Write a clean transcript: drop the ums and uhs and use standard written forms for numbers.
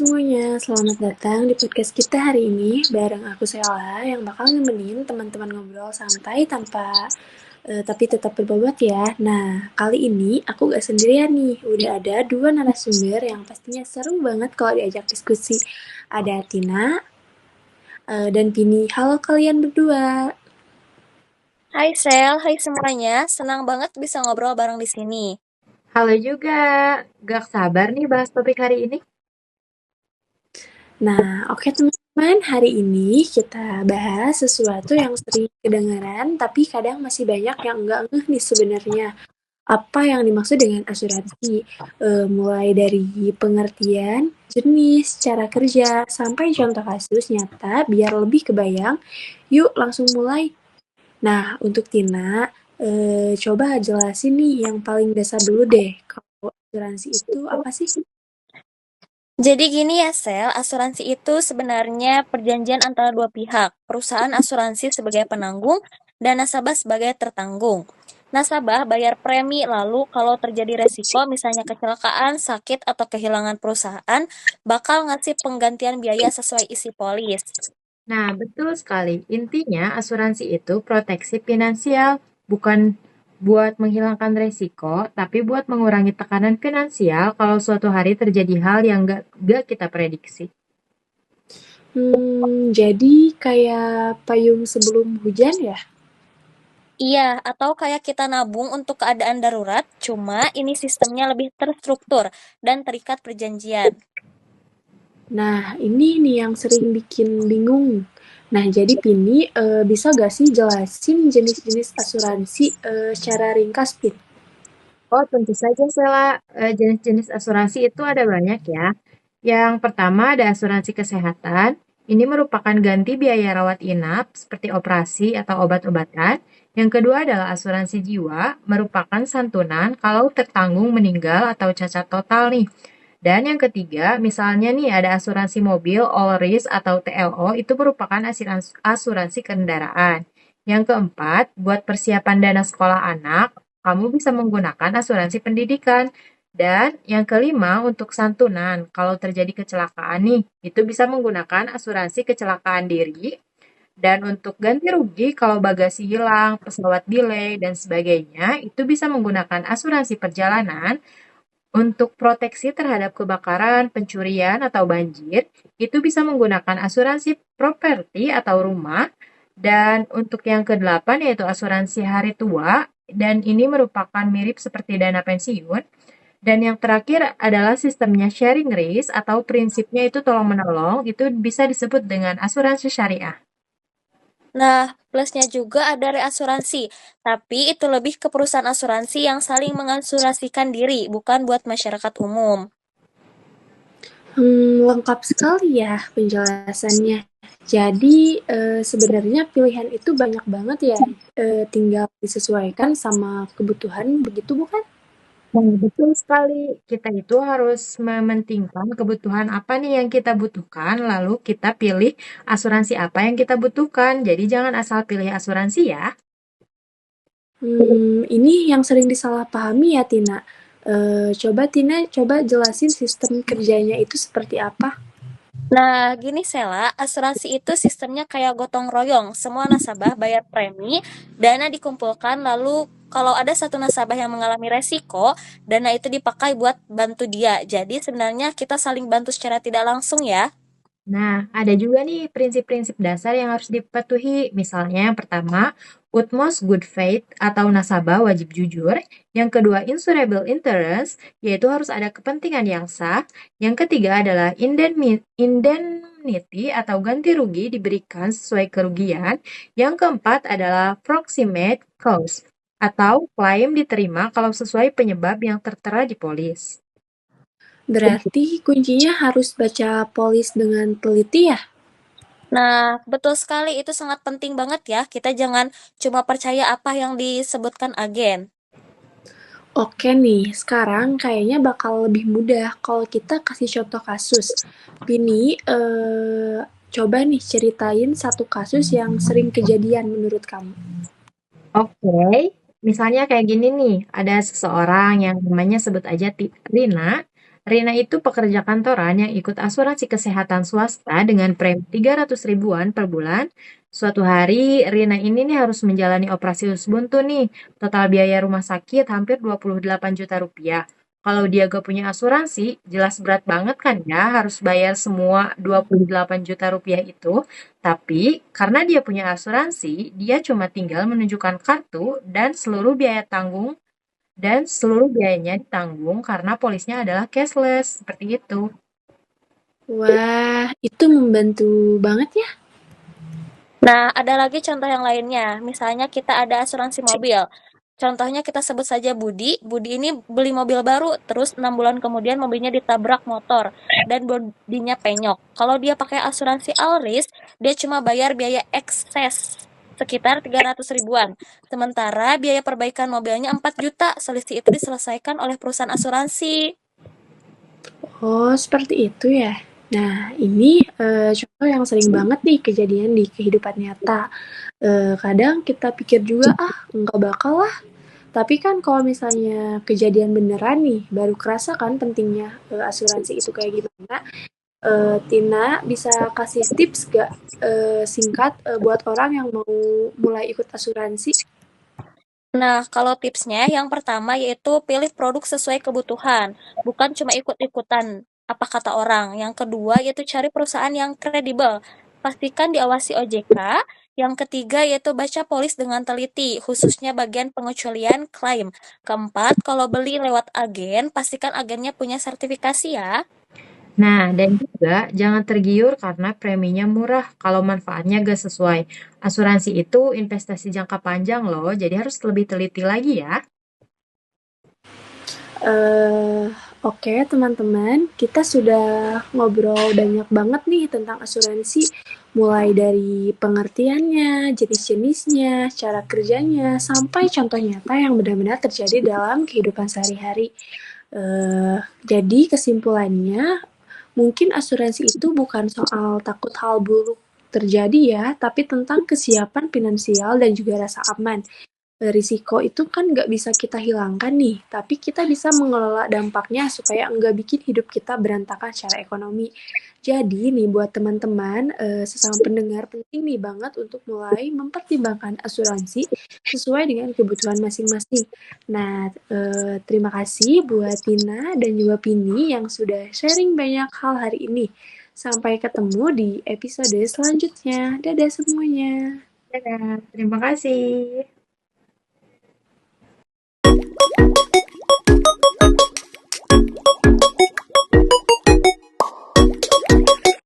semuanya, selamat datang di podcast kita hari ini bareng aku Sela yang bakal nemenin teman-teman ngobrol santai tapi tetap berbobot ya. Nah, kali ini aku gak sendirian nih, udah ada dua narasumber yang pastinya seru banget kalau diajak diskusi. Ada Tina dan Vini. Halo kalian berdua. Hai Sel, hai semuanya. Senang banget bisa ngobrol bareng di sini. Halo juga, gak sabar nih bahas topik hari ini. Nah, oke teman-teman, hari ini kita bahas sesuatu yang sering kedengaran, tapi kadang masih banyak yang nggak ngeh nih sebenarnya. Apa yang dimaksud dengan asuransi? Mulai dari pengertian, jenis, cara kerja, sampai contoh kasus nyata biar lebih kebayang. Yuk langsung mulai. Nah, untuk Tina, coba jelasin nih yang paling dasar dulu deh. Kalau asuransi itu apa sih? Jadi gini ya Sel, asuransi itu sebenarnya perjanjian antara dua pihak. Perusahaan asuransi sebagai penanggung dan nasabah sebagai tertanggung. Nasabah bayar premi lalu kalau terjadi resiko misalnya kecelakaan, sakit, atau kehilangan perusahaan, bakal ngasih penggantian biaya sesuai isi polis. Nah, betul sekali. Intinya asuransi itu proteksi finansial, bukan buat menghilangkan resiko, tapi buat mengurangi tekanan finansial kalau suatu hari terjadi hal yang gak kita prediksi. Jadi kayak payung sebelum hujan ya? Iya, atau kayak kita nabung untuk keadaan darurat, cuma ini sistemnya lebih terstruktur dan terikat perjanjian. Nah, ini nih yang sering bikin bingung. Nah, jadi Pini, bisa gak sih jelasin jenis-jenis asuransi secara ringkas, Pin? Oh, tentu saja, Sela. Jenis-jenis asuransi itu ada banyak ya. Yang pertama ada asuransi kesehatan. Ini merupakan ganti biaya rawat inap seperti operasi atau obat-obatan. Yang kedua adalah asuransi jiwa, merupakan santunan kalau tertanggung meninggal atau cacat total nih. Dan yang ketiga, misalnya nih ada asuransi mobil, all risk atau TLO, itu merupakan asuransi kendaraan. Yang keempat, buat persiapan dana sekolah anak, kamu bisa menggunakan asuransi pendidikan. Dan yang kelima, untuk santunan, kalau terjadi kecelakaan nih, itu bisa menggunakan asuransi kecelakaan diri. Dan untuk ganti rugi, kalau bagasi hilang, pesawat delay, dan sebagainya, itu bisa menggunakan asuransi perjalanan. Untuk proteksi terhadap kebakaran, pencurian, atau banjir, itu bisa menggunakan asuransi properti atau rumah. Dan untuk yang kedelapan yaitu asuransi hari tua, dan ini merupakan mirip seperti dana pensiun. Dan yang terakhir adalah sistemnya sharing risk atau prinsipnya itu tolong-menolong, itu bisa disebut dengan asuransi syariah. Nah, plusnya juga ada reasuransi, tapi itu lebih ke perusahaan asuransi yang saling mengasuransikan diri, bukan buat masyarakat umum. Lengkap sekali ya penjelasannya. Jadi, sebenarnya pilihan itu banyak banget ya, tinggal disesuaikan sama kebutuhan, begitu bukan? Nah, betul sekali. Kita itu harus mementingkan kebutuhan apa nih yang kita butuhkan, lalu kita pilih asuransi apa yang kita butuhkan. Jadi jangan asal pilih asuransi ya. Ini yang sering disalahpahami ya, Tina. Coba Tina, coba jelasin sistem kerjanya itu seperti apa? Nah, gini Sela, asuransi itu sistemnya kayak gotong royong. Semua nasabah bayar premi, dana dikumpulkan, lalu kalau ada satu nasabah yang mengalami resiko, dana itu dipakai buat bantu dia. Jadi sebenarnya kita saling bantu secara tidak langsung ya. Nah, ada juga nih prinsip-prinsip dasar yang harus dipatuhi. Misalnya yang pertama, utmost good faith atau nasabah wajib jujur. Yang kedua, insurable interest, yaitu harus ada kepentingan yang sah. Yang ketiga adalah indemnity atau ganti rugi diberikan sesuai kerugian. Yang keempat adalah proximate cause atau klaim diterima kalau sesuai penyebab yang tertera di polis. Berarti kuncinya harus baca polis dengan teliti ya? Nah, betul sekali itu sangat penting banget ya. Kita jangan cuma percaya apa yang disebutkan agen. Oke nih, sekarang kayaknya bakal lebih mudah kalau kita kasih contoh kasus. Ini coba nih ceritain satu kasus yang sering kejadian menurut kamu. Oke, misalnya kayak gini nih, ada seseorang yang namanya sebut aja Rina. Rina itu pekerja kantoran yang ikut asuransi kesehatan swasta dengan premi 300 ribuan per bulan. Suatu hari, Rina ini nih harus menjalani operasi usus buntu nih. Total biaya rumah sakit hampir 28 juta rupiah. Kalau dia gak punya asuransi, jelas berat banget kan ya harus bayar semua 28 juta rupiah itu. Tapi karena dia punya asuransi, dia cuma tinggal menunjukkan kartu dan seluruh biayanya ditanggung karena polisnya adalah cashless, seperti itu. Wah, itu membantu banget ya. Nah, ada lagi contoh yang lainnya. Misalnya kita ada asuransi mobil. Contohnya kita sebut saja Budi. Budi ini beli mobil baru, terus 6 bulan kemudian mobilnya ditabrak motor dan bodinya penyok. Kalau dia pakai asuransi all risk, dia cuma bayar biaya ekses sekitar 300 ribuan. Sementara biaya perbaikan mobilnya 4 juta. Selisih itu diselesaikan oleh perusahaan asuransi. Oh, seperti itu ya. Nah, ini contoh yang sering banget nih kejadian di kehidupan nyata. Kadang kita pikir juga, ah, nggak bakal lah. Tapi kan kalau misalnya kejadian beneran nih, baru kerasa kan pentingnya asuransi itu kayak gimana. Tina bisa kasih tips gak singkat buat orang yang mau mulai ikut asuransi? Nah, kalau tipsnya yang pertama yaitu pilih produk sesuai kebutuhan, bukan cuma ikut-ikutan apa kata orang. Yang kedua yaitu cari perusahaan yang kredibel, pastikan diawasi OJK. Yang ketiga yaitu baca polis dengan teliti, khususnya bagian pengecualian klaim. Keempat, kalau beli lewat agen, pastikan agennya punya sertifikasi ya. Nah, dan juga jangan tergiur karena preminya murah kalau manfaatnya gak sesuai. Asuransi itu investasi jangka panjang loh, jadi harus lebih teliti lagi ya. Eh, oke teman-teman, kita sudah ngobrol banyak banget nih tentang asuransi, mulai dari pengertiannya, jenis-jenisnya, cara kerjanya, sampai contoh nyata yang benar-benar terjadi dalam kehidupan sehari-hari. Jadi kesimpulannya, mungkin asuransi itu bukan soal takut hal buruk terjadi ya, tapi tentang kesiapan finansial dan juga rasa aman. Risiko itu kan nggak bisa kita hilangkan nih, tapi kita bisa mengelola dampaknya supaya nggak bikin hidup kita berantakan secara ekonomi. Jadi nih buat teman-teman, sesama pendengar penting nih banget untuk mulai mempertimbangkan asuransi sesuai dengan kebutuhan masing-masing. Nah, terima kasih buat Tina dan juga Pini yang sudah sharing banyak hal hari ini. Sampai ketemu di episode selanjutnya. Dadah semuanya. Dadah, terima kasih.